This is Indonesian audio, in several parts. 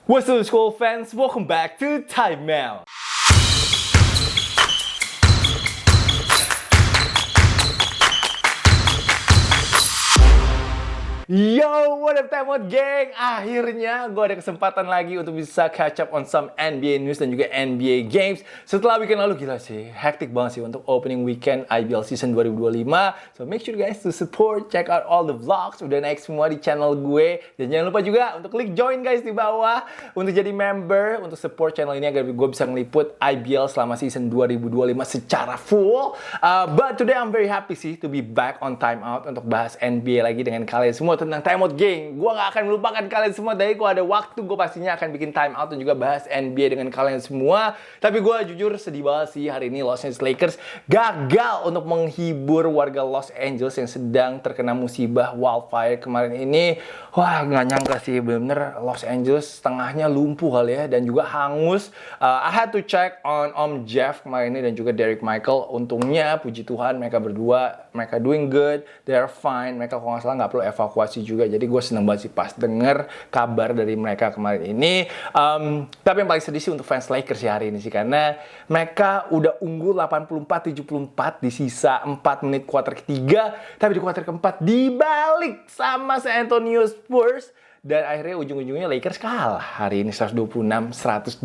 What's up, school fans? Welcome back to Time Out. Yo, what up Time Out gang? Akhirnya gue ada kesempatan lagi untuk bisa catch up on some NBA news dan juga NBA games. Setelah weekend lalu, gila sih, hectic banget sih untuk opening weekend IBL season 2025. So make sure guys to support, check out all the vlogs, udah naik semua di channel gue. Dan jangan lupa juga untuk klik join guys di bawah untuk jadi member, untuk support channel ini agar gue bisa ngeliput IBL selama season 2025 secara full. But today I'm very happy sih to be back on Time Out untuk bahas NBA lagi dengan kalian semua tentang Time Out Gang. Gue gak akan melupakan kalian semua. Dari kalau ada waktu gue pastinya akan bikin Time Out dan juga bahas NBA dengan kalian semua. Tapi gue jujur sedih banget sih hari ini Los Angeles Lakers gagal untuk menghibur warga Los Angeles yang sedang terkena musibah wildfire kemarin ini. Wah, gak nyangka sih, bener-bener Los Angeles setengahnya lumpuh kali ya, dan juga hangus. I had to check on Om Jeff kemarin ini dan juga Derek Michael. Untungnya puji Tuhan mereka berdua, mereka doing good, they're fine. Mereka kalau nggak salah nggak perlu evakuasi juga. Jadi gue seneng banget sih pas denger kabar dari mereka kemarin ini. Tapi yang paling sedih sih untuk fans Lakers ya hari ini sih, karena mereka udah unggul 84-74 di sisa 4 menit kuarter ketiga. Tapi di kuarter keempat dibalik sama San Antonio Spurs. Dan akhirnya ujung-ujungnya Lakers kalah hari ini 126-102.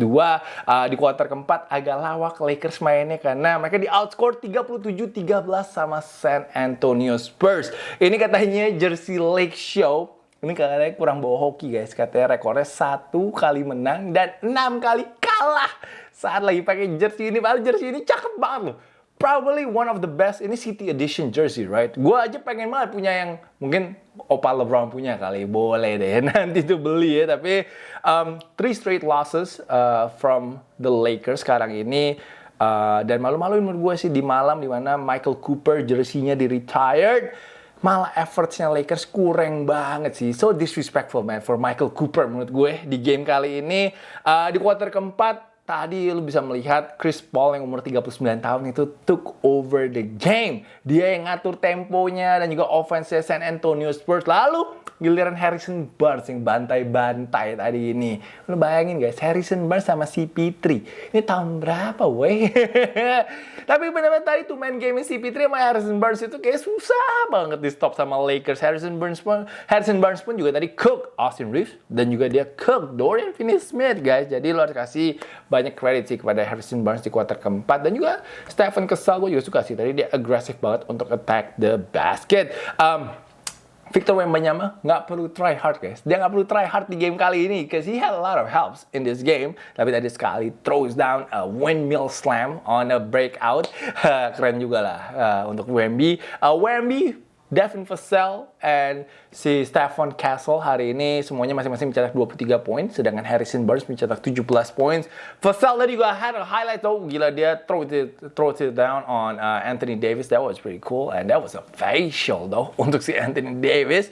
Di kuarter keempat agak lawak Lakers mainnya karena mereka di outscore 37-13 sama San Antonio Spurs. Ini katanya Jersey Lake Show. Ini katanya kurang bawa hoki guys. Katanya rekornya 1 kali menang dan 6 kali kalah saat lagi pakai jersey ini. Padahal jersey ini cakep banget loh. Probably one of the best, ini City Edition jersey, right? Gue aja pengen banget punya yang mungkin Opa LeBron punya kali. Boleh deh nanti tuh beli ya. Tapi 3 straight losses from the Lakers sekarang ini. Dan malu-maluin menurut gue sih di malam dimana Michael Cooper jersey-nya di-retired. Malah efforts-nya Lakers kurang banget sih. So disrespectful man for Michael Cooper menurut gue di game kali ini. Di kuarter keempat, tadi lu bisa melihat Chris Paul yang umur 39 tahun itu took over the game. Dia yang ngatur temponya dan juga offense San Antonio Spurs. Lalu giliran Harrison Barnes yang bantai-bantai tadi ini. Lu bayangin guys, Harrison Barnes sama CP3. Ini tahun berapa weh? Tapi benar-benar tadi tuh main game CP3 sama Harrison Barnes itu kayak susah banget di stop sama Lakers. Harrison Barnes pun juga tadi cook Austin Reeves dan juga dia cook Dorian Finney-Smith guys. Jadi lu harus kasih banyak credit sih kepada Harrison Barnes di kuarter keempat. Dan juga Stephen Casal gue juga suka sih. Tadi dia agresif banget untuk attack the basket. Victor Wembanyama nggak perlu try hard guys. Dia nggak perlu try hard di game kali ini because he had a lot of helps in this game. Tapi tadi sekali throws down a windmill slam on a breakout. Keren juga lah untuk Wemby. Wemby, Devin Vassell, and si Stephon Castle hari ini semuanya masing-masing mencetak 23 poin, sedangkan Harrison Barnes mencetak 17 poin. Vassell tadi juga had a highlight though, gila dia throw it down on Anthony Davis. That was pretty cool, and that was a facial though untuk si Anthony Davis.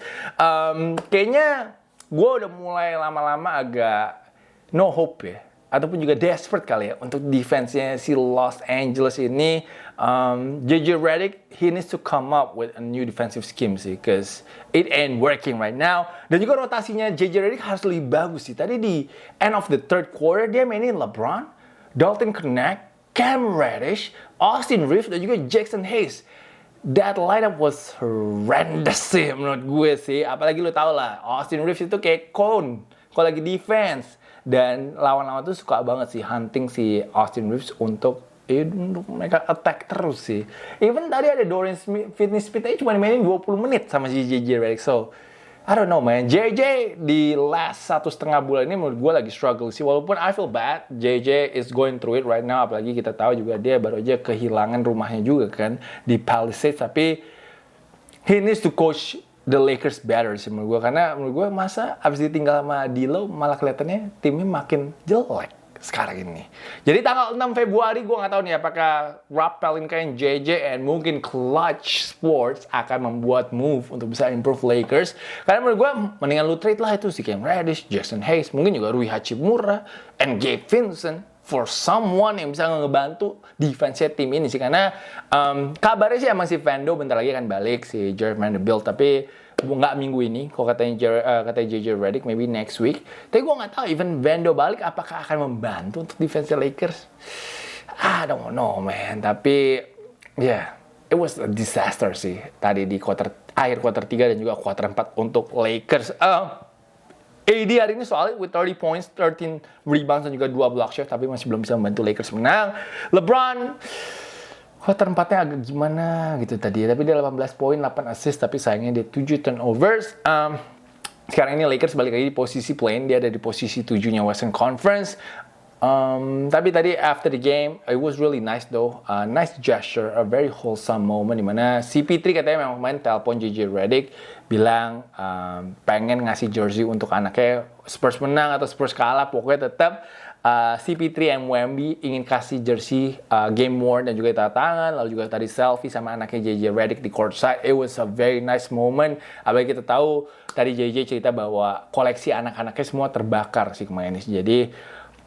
Kayaknya gue udah mulai lama-lama agak no hope ya, ataupun juga desperate kali ya untuk defense-nya si Los Angeles ini. JJ Redick, he needs to come up with a new defensive scheme sih, because it ain't working right now. Dan juga rotasinya JJ Redick harus lebih bagus sih. Tadi di end of the third quarter dia mainin LeBron, Dalton Knecht, Cam Reddish, Austin Reeves, dan juga Jackson Hayes. That lineup was horrendous sih menurut gue sih. Apalagi lo tau lah, Austin Reeves itu kayak cone kalau lagi defense. Dan lawan-lawan tuh suka banget sih hunting si Austin Reeves untuk mereka attack terus sih. Even tadi ada Dorian Finney-Smith aja cuma mainin 20 menit sama si JJ Redick. So, I don't know man. JJ di last 1,5 bulan ini menurut gue lagi struggle sih. Walaupun I feel bad, JJ is going through it right now. Apalagi kita tahu juga dia baru aja kehilangan rumahnya juga kan di Palisades. Tapi he needs to coach the Lakers better sih menurut gue. Karena menurut gue masa abis ditinggal sama D'Lo malah kelihatannya timnya makin jelek sekarang ini. Jadi tanggal 6 Februari gue nggak tahu nih apakah Rob Pelinka and JJ and mungkin Clutch Sports akan membuat move untuk bisa improve Lakers. Karena menurut gue mendingan lu trade lah itu si Cam Reddish, Jackson Hayes, mungkin juga Rui Hachimura, and Gabe Vincent for someone yang bisa ngebantu defense tim ini sih. Karena kabarnya sih emang si Vando bentar lagi akan balik, si Jared Vanderbilt. Tapi nggak minggu ini, kok katanya JJ Redick, maybe next week. Tapi gue nggak tahu, even Vando balik, apakah akan membantu untuk defense Lakers? I don't know, man. Tapi, yeah, it was a disaster sih. Tadi di akhir quarter 3 dan juga quarter 4 untuk Lakers. AD hari ini soalnya with 30 points, 13 rebounds dan juga 2 block shots, tapi masih belum bisa membantu Lakers menang. LeBron quarter 4-nya agak gimana gitu tadi. Tapi dia 18 poin, 8 assist, tapi sayangnya dia 7 turnovers. Sekarang ini Lakers balik lagi di posisi play-in, dia ada di posisi 7-nya Western Conference. Tapi tadi after the game, it was really nice though. Nice gesture, a very wholesome moment dimana CP3 katanya memang main telepon JJ Redick bilang pengen ngasih jersey untuk anaknya. Spurs menang atau Spurs kalah, pokoknya tetap CP3 and Wemby ingin kasih jersey game worn dan juga tanda tangan, lalu juga tadi selfie sama anaknya JJ Redick di courtside. It was a very nice moment. Apalagi kita tahu tadi JJ cerita bahwa koleksi anak-anaknya semua terbakar sih kemarin. Jadi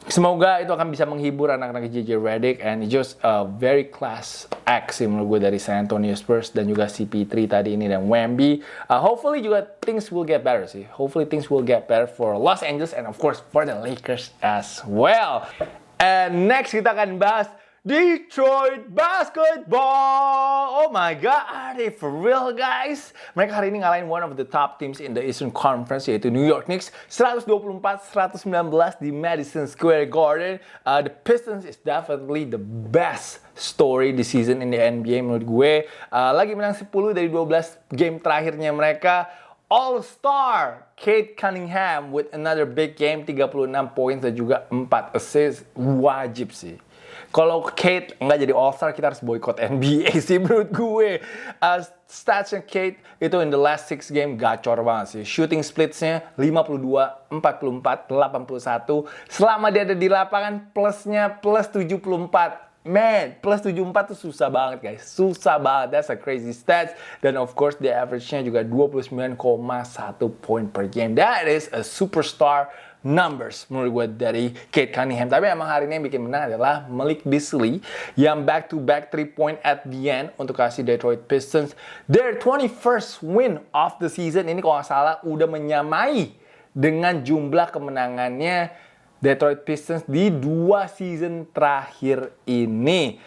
semoga itu akan bisa menghibur anak-anak JJ Redick, and just a very class act sih menurut gue dari San Antonio Spurs dan juga CP3 tadi ini dan Wemby. Hopefully juga things will get better sih. Hopefully things will get better for Los Angeles and of course for the Lakers as well. And next kita akan bahas Detroit Basketball. Oh my God, are they for real guys? Mereka hari ini ngalahin one of the top teams in the Eastern Conference, yaitu New York Knicks, 124-119 di Madison Square Garden. The Pistons is definitely the best story this season in the NBA menurut gue. Lagi menang 10 dari 12 game terakhirnya mereka. All-Star Kate Cunningham with another big game, 36 points dan juga 4 assists. Wajib sih. Kalau Kate nggak jadi All-Star, kita harus boycott NBA sih menurut gue. Statsnya Kate itu in the last 6 game gacor banget sih. Shooting splitsnya 52, 44, 81. Selama dia ada di lapangan plusnya plus 74. Man, plus 74 tuh susah banget guys. Susah banget. That's a crazy stats. Dan of course, the average-nya juga 29,1 point per game. That is a superstar numbers menurut gue dari Kate Cunningham. Tapi emang hari ini yang bikin menang adalah Malik Beasley yang back-to-back 3-point at the end untuk kasih Detroit Pistons their 21st win of the season. Ini kalau nggak salah udah menyamai dengan jumlah kemenangannya Detroit Pistons di 2 season terakhir ini.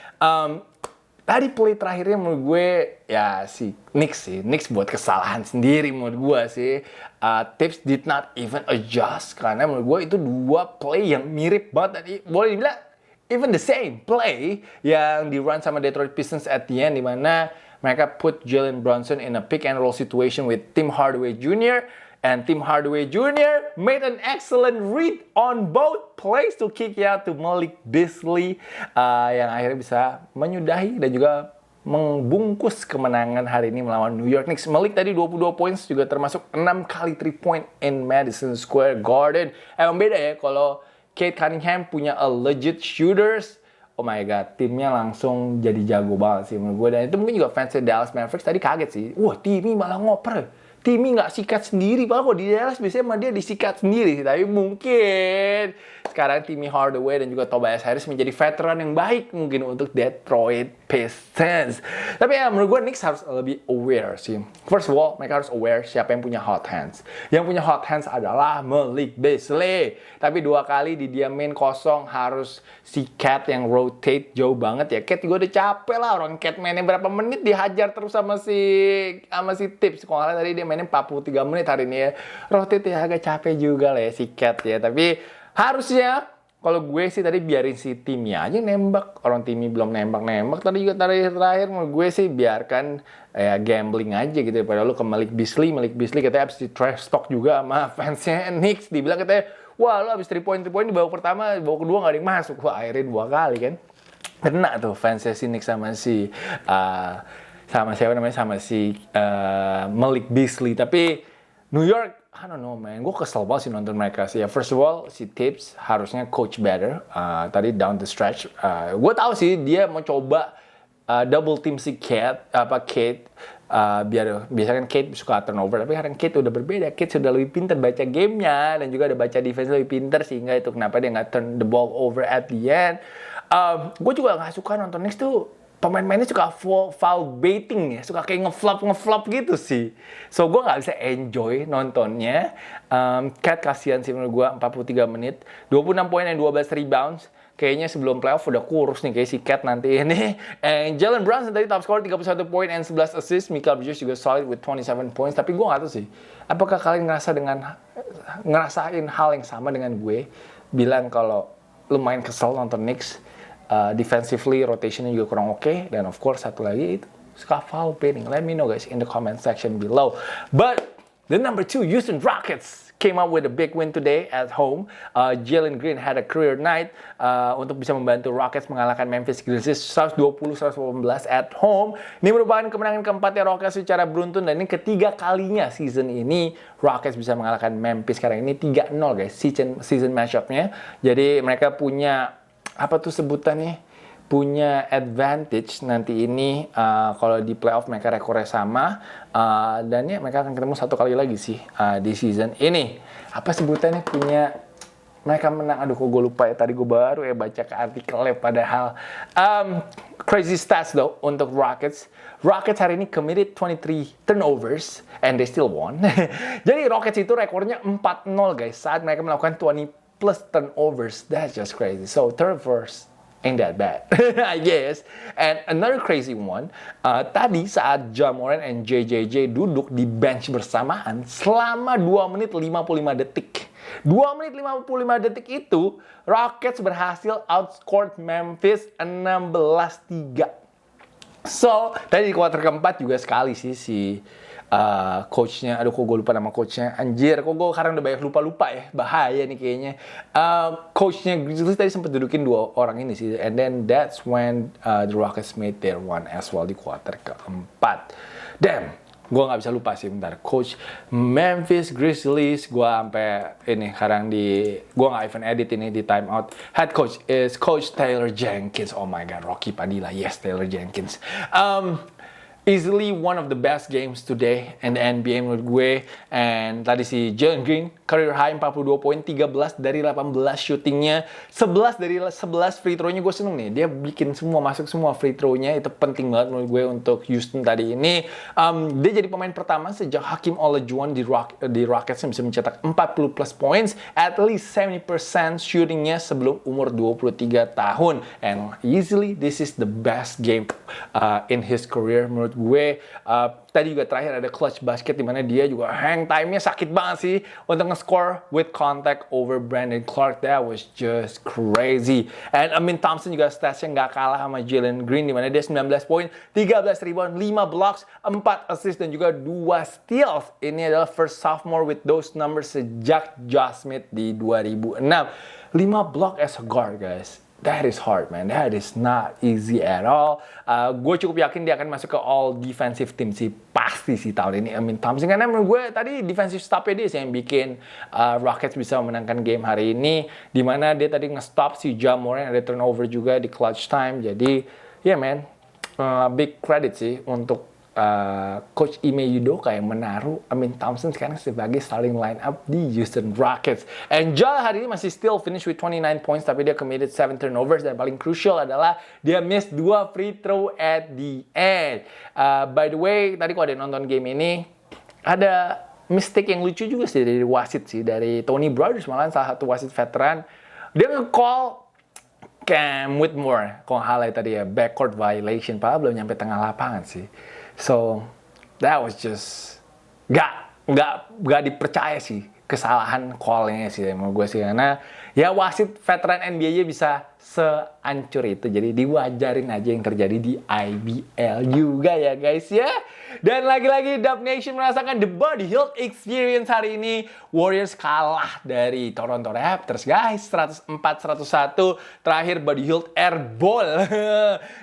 Tadi play terakhirnya menurut gue ya si Knicks buat kesalahan sendiri menurut gue sih. Tips did not even adjust karena menurut gue itu 2 play yang mirip banget tadi. Boleh dibilang even the same play yang di run sama Detroit Pistons at the end, di mana mereka put Jalen Brunson in a pick and roll situation with Tim Hardaway Jr. And Tim Hardaway Jr. made an excellent read on both plays to kick out to Malik Beasley yang akhirnya bisa menyudahi dan juga membungkus kemenangan hari ini melawan New York Knicks. Malik tadi 22 points juga termasuk 6 kali 3-point in Madison Square Garden. Emang beda ya kalau Kate Cunningham punya a legit shooters. Oh my God, timnya langsung jadi jago banget sih menurut gue. Dan itu mungkin juga fansnya Dallas Mavericks tadi kaget sih. Wah, Timmy malah ngoper. Timmy nggak sikat sendiri, padahal kalau di Dallas biasanya sama dia disikat sendiri sih. Tapi mungkin sekarang Timmy Hardaway dan juga Tobias Harris menjadi veteran yang baik mungkin untuk Detroit Pistons. Tapi ya menurut gue Knicks harus lebih aware sih. First of all, mereka harus aware siapa yang punya hot hands. Yang punya hot hands adalah Malik Beasley. Tapi 2 kali didiamin kosong harus si Cat yang rotate jauh banget ya. Cat juga udah capek lah, orang Cat mainnya berapa menit dihajar terus sama si Tips. Kalau nggak tadi dia mainnya 43 menit hari ini ya. Rotate ya agak capek juga lah ya si Cat ya. Tapi harusnya kalau gue sih tadi biarin si timnya aja nembak. Orang timnya belum nembak. Tadi juga terakhir menurut gue sih biarkan ya gambling aja gitu. Padahal lu ke Malik Beasley katanya abis di trash talk juga sama fansnya Knicks. Dibilang katanya, wah lu abis 3-point di babak pertama, babak kedua gak ada yang masuk. Wah akhirnya 2 kali kan. Kena tuh fansnya si Knicks sama si Malik Beasley. Tapi New York, I don't know man, gue kesel banget sih nonton mereka sih. First of all, si Tips harusnya coach better. Tadi down the stretch, gue tahu sih dia mau coba double team si Kate. Biasanya kan Kate suka turnover, tapi sekarang Kate udah berbeda. Kate sudah lebih pintar baca gamenya dan juga ada baca defense lebih pintar, sehingga itu kenapa dia nggak turn the ball over at the end. Gue juga nggak suka nonton Knicks tuh. pemain-pemainnya suka foul baiting ya, suka kayak ngeflop gitu sih. So gue nggak bisa enjoy nontonnya. Cat kasihan sih menurut gue, 43 menit, 26 poin dan 12 rebounds. Kayaknya sebelum playoff udah kurus nih kayak si Cat nanti ini. And Jalen Brunson tadi top scorer 31 poin and 11 assist. Michael Bridges juga solid with 27 points. Tapi gue nggak tahu sih, apakah kalian ngerasain hal yang sama dengan gue? Bilang kalau lumayan kesel nonton Knicks. Defensively, rotationnya juga kurang oke. Dan of course, satu lagi itu suka foul baiting. Let me know guys in the comment section below. But the number 2 Houston Rockets came up with a big win today at home. Jalen Green had a career night untuk bisa membantu Rockets mengalahkan Memphis Grizzlies 120-118 at home. Ini merupakan kemenangan keempatnya Rockets secara beruntun dan ini ketiga kalinya season ini Rockets bisa mengalahkan Memphis. Sekarang ini 3-0 guys season matchup-nya. Jadi mereka punya apa tuh sebutannya, punya advantage nanti ini kalau di playoff mereka rekornya sama dan ya mereka akan ketemu satu kali lagi sih di season ini. Apa sebutannya, punya mereka menang, aduh kok gue lupa ya, tadi gue baru baca ke artikelnya padahal. Crazy stats though untuk Rockets hari ini committed 23 turnovers and they still won. Jadi Rockets itu rekornya 4-0 guys saat mereka melakukan 20 plus turnovers. That's just crazy. So turnovers ain't that bad, I guess. And another crazy one, tadi saat Ja Morant and JJJ duduk di bench bersamaan selama 2 menit 55 detik. 2 menit 55 detik itu, Rockets berhasil outscored Memphis 16-3. So, tadi di kuarter keempat juga sekali sih si coachnya, aduh kok gue lupa nama coachnya, anjir kok gue sekarang udah banyak lupa ya, bahaya nih kayaknya. Coachnya Grizzlies tadi sempat dudukin 2 orang ini sih, and then that's when the Rockets made their one as well di kuarter keempat. Damn, gue nggak bisa lupa sih, bentar. Coach Memphis Grizzlies, gue sampai ini sekarang gue nggak even edit ini di timeout. Head coach is Coach Taylor Jenkins. Oh my god, Rocky Padilla, yes, Taylor Jenkins. Easily one of the best games today in the NBA menurut gue. And tadi si Jalen Green career high 42 poin, 13 dari 18 shootingnya, 11 dari 11 free throw-nya. Gue seneng nih, dia bikin masuk semua free throw-nya. Itu penting banget menurut gue untuk Houston tadi ini. Dia jadi pemain pertama sejak Hakeem Olajuwon di Rockets yang bisa mencetak 40 plus points, at least 70% shootingnya sebelum umur 23 tahun. And easily this is the best game in his career menurut gue. Tadi juga terakhir ada clutch basket di mana dia juga hang time-nya sakit banget sih untuk nge-score with contact over Brandon Clark. That was just crazy. And Amin Thompson juga statsnya nggak kalah sama Jalen Green di mana dia 19 poin, 13 rebound, 5 blocks, 4 assist dan juga 2 steals. Ini adalah first sophomore with those numbers sejak Josh Smith di 2006. 5 block as a guard guys. That is hard, man. That is not easy at all. Gue cukup yakin dia akan masuk ke all defensive team sih. Pasti sih tahun ini Amin Thompson. Karena menurut gue tadi defensive stop-nya dia sih yang bikin Rockets bisa memenangkan game hari ini. Dimana dia tadi nge-stop si Ja Morant, ada turnover juga di clutch time. Jadi, yeah man, big credit sih untuk Coach Ime Udoka yang menaruh Amin Thompson sekarang sebagai starting lineup di Houston Rockets. And Ja hari ini masih still finish with 29 points, tapi dia committed 7 turnovers dan paling crucial adalah dia miss 2 free throw at the end. By the way, tadi kalau ada nonton game ini, ada mistake yang lucu juga sih dari wasit sih, dari Tony Brothers malahan salah satu wasit veteran. Dia nge-call Cam Whitmore, kalau highlight tadi ya, backcourt violation, padahal belum nyampe tengah lapangan sih. So, that was just gak dipercaya sih kesalahan call-nya sih menurut gue sih. Karena ya wasit veteran NBA bisa seancur itu. Jadi diwajarin aja yang terjadi di IBL juga ya guys ya. Dan lagi-lagi Dub Nation merasakan the Buddy Hield experience hari ini. Warriors kalah dari Toronto Raptors guys, 104-101. Terakhir Buddy Hield airball.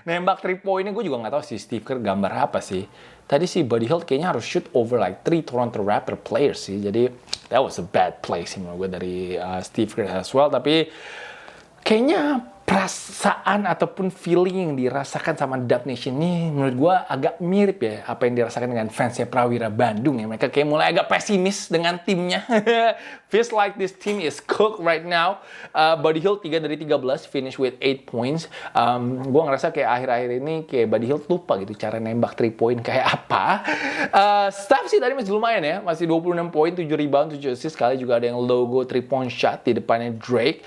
Nembak 3 poinnya gue juga gak tahu sih Steve Kerr gambar apa sih. Tadi si Buddy Hield kayaknya harus shoot over like 3 Toronto Raptor players sih. Jadi that was a bad play sih menurut gue dari Steve Kerr as well. Tapi kayaknya perasaan ataupun feeling yang dirasakan sama Dub Nation ini menurut gue agak mirip ya apa yang dirasakan dengan fansnya Prawira Bandung ya. Mereka kayak mulai agak pesimis dengan timnya. Feels like this team is cooked right now. Buddy Hield 3 dari 13, finish with 8 points. Gue ngerasa kayak akhir-akhir ini kayak Buddy Hield lupa gitu cara nembak 3 point kayak apa. Steph sih tadi masih lumayan ya, masih 26 poin, 7 rebound, 7 assist. Sekali juga ada yang logo 3 point shot di depannya Drake.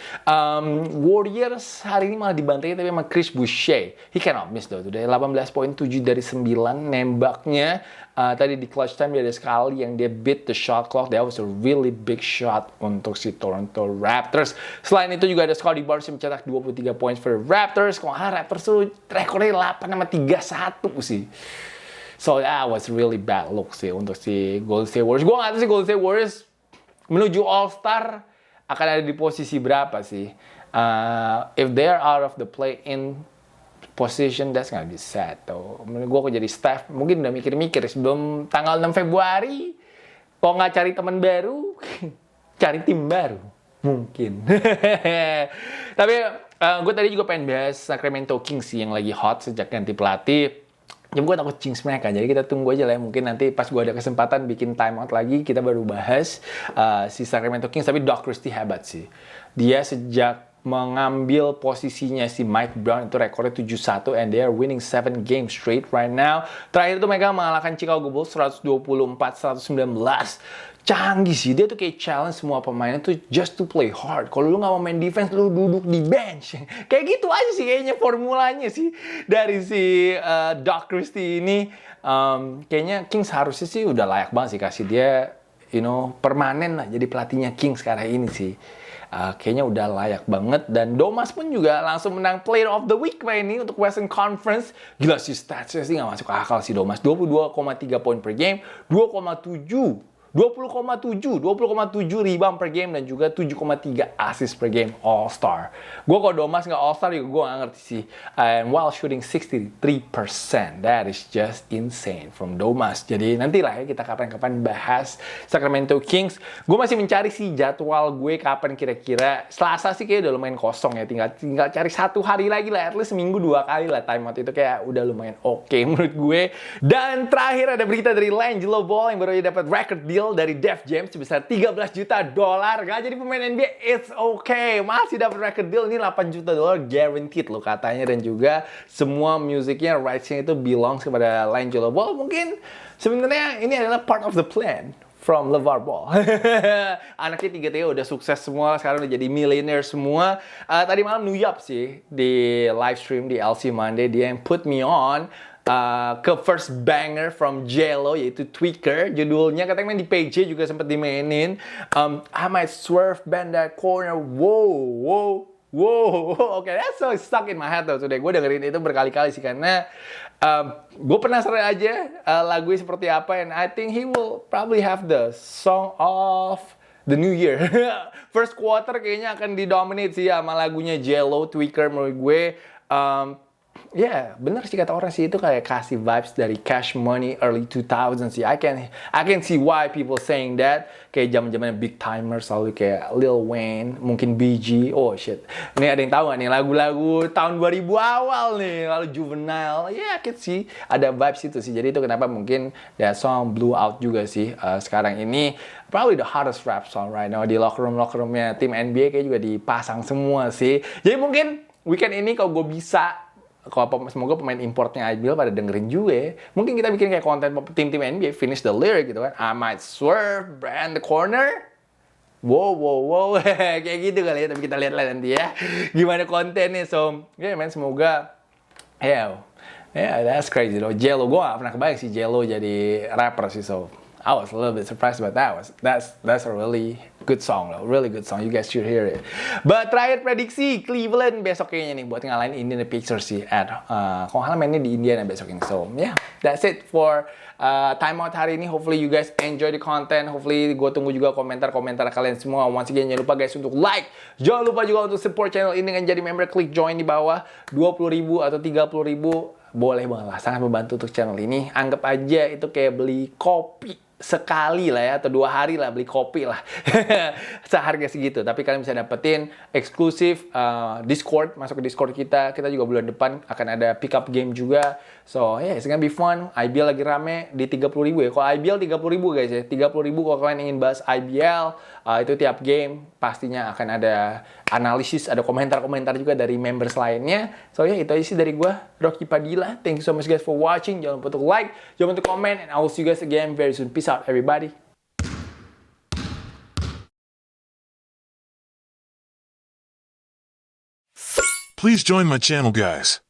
Warriors hari ini malah dibantai tapi sama Chris Boucher. He cannot miss though. Today 18 poin, 7 dari 9 nembaknya. Tadi di clutch time dia ada sekali yang dia beat the shot clock. That was a really big shot untuk si Toronto Raptors. Selain itu juga ada Scottie Barnes yang mencetak 23 points for Raptors. Kalau Raptors tuh rekornya 8-31 sih. So that was really bad look sih untuk si Golden State Warriors. Gue nggak tahu sih Golden State Warriors menuju All-Star akan ada di posisi berapa sih. If they're out of the play-in position, that's gonna be sad tuh. Gue kok jadi staff, mungkin udah mikir-mikir sebelum tanggal 6 Februari, kalau nggak cari teman baru, cari tim baru. Mungkin. Tapi gue tadi juga pengen bahas Sacramento Kings sih yang lagi hot sejak ganti pelatih. Ya gue takut jinx mereka, jadi kita tunggu aja lah ya. Mungkin nanti pas gue ada kesempatan bikin timeout lagi, kita baru bahas si Sacramento Kings. Tapi Doc Christie hebat sih. Dia sejak mengambil posisinya si Mike Brown itu rekornya 7-1 and they are winning 7 games straight right now. Terakhir itu mereka mengalahkan Chicago Bulls 124-119. Canggih sih, dia tuh kayak challenge semua pemainnya tuh just to play hard. Kalau lu nggak mau main defense, lu duduk di bench. Kayak gitu aja sih kayaknya formulanya sih dari si Doc Christie ini. Kayaknya Kings harusnya sih udah layak banget sih kasih dia, permanen lah jadi pelatihnya Kings sekarang ini sih. Kayaknya udah layak banget. Dan Domas pun juga langsung menang Player of the Week kemarin ini untuk Western Conference. Gila sih statsnya sih nggak masuk akal sih Domas. 22,3 poin per game, 20,7 rebound per game dan juga 7,3 assist per game All-Star. Gue kalau Domas nggak All-Star juga gue nggak ngerti sih. And while shooting 63%, that is just insane from Domas. Jadi nantilah ya kita kapan-kapan bahas Sacramento Kings. Gue masih mencari sih jadwal gue kapan kira-kira. Selasa sih kayak udah lumayan kosong ya. Tinggal cari 1 hari lagi lah. At least seminggu 2 kali lah timeout itu kayak udah lumayan oke menurut gue. Dan terakhir ada berita dari LiAngelo Ball yang baru aja dapat record deal dari Def Jam sebesar $13 juta. Gak jadi pemain NBA, it's okay. Masih dapat record deal ini $8 juta guaranteed loh katanya. Dan juga semua musiknya, rights-nya itu belongs kepada LiAngelo Ball. Mungkin sebenarnya ini adalah part of the plan from LeVar Ball. Anaknya 3 udah sukses semua, sekarang udah jadi millionaire semua. Tadi malam nuyap sih di live stream di LC Monday, dia yang put me on ke first banger from J.Lo yaitu Tweaker. Judulnya katanya main di PJ juga sempat dimainin. I might swerve bend that corner. Wow. Okay, that's so stuck in my head though today. Gue dengerin itu berkali-kali sih karena gue penasaran aja lagunya seperti apa. And I think he will probably have the song of the new year. First quarter kayaknya akan didominate sih sama lagunya J.Lo, Tweaker menurut gue. Ya, bener sih kata orang sih itu kayak kasih vibes dari Cash Money early 2000 sih. I can see why people saying that. Kayak zaman-zamannya Big Timers selalu kayak Lil Wayne, mungkin BG. Oh shit. Ini ada yang tahu gak nih lagu-lagu tahun 2000 awal nih, lalu Juvenile. Ya, I can see ada vibes itu sih. Jadi itu kenapa mungkin that song blew out juga sih sekarang ini. Probably the hottest rap song right now di locker roomnya tim NBA kayak juga dipasang semua sih. Jadi mungkin weekend ini kalau gue bisa, semoga pemain importnya IBL pada dengerin juga. Mungkin kita bikin kayak konten tim-tim NBA, finish the lyric gitu kan. I might swerve, brand the corner. Wow. Kayak gitu kali ya, tapi kita lihat lah nanti ya. Gimana kontennya. So, semoga yeah, that's crazy though. J.Lo, gue gak pernah kebayang sih J.Lo jadi rapper sih. So, I was a little bit surprised about that. That's a really good song loh, really good song. You guys should hear it. But terakhir prediksi Cleveland besok kayaknya nih buat ngalahin Indiana Pacers sih. Kalau nggak mainnya di Indiana besok ini. So yeah, that's it for timeout hari ini. Hopefully you guys enjoy the content. Hopefully gue tunggu juga komentar-komentar kalian semua. Once again jangan lupa guys untuk like. Jangan lupa juga untuk support channel ini dengan jadi member. Klik join di bawah. 20.000 atau 30.000 boleh banget lah, sangat membantu untuk channel ini. Anggap aja itu kayak beli kopi sekali lah ya, atau 2 hari lah beli kopi lah. Seharga segitu. Tapi kalian bisa dapetin eksklusif Discord, masuk ke Discord kita. Kita juga bulan depan akan ada pick up game juga. So, yeah, it's gonna be fun. IBL lagi rame di 30.000 ya. Kalau IBL 30.000 guys ya. 30.000 kalau kalian ingin bahas IBL, itu tiap game pastinya akan ada analisis, ada komentar-komentar juga dari members lainnya. So, ya, itu aja sih dari gua, Rocky Padilla. Thank you so much guys for watching. Jangan lupa untuk like, jangan lupa untuk comment, and I will see you guys again very soon. Peace out, everybody. Please join my channel, guys.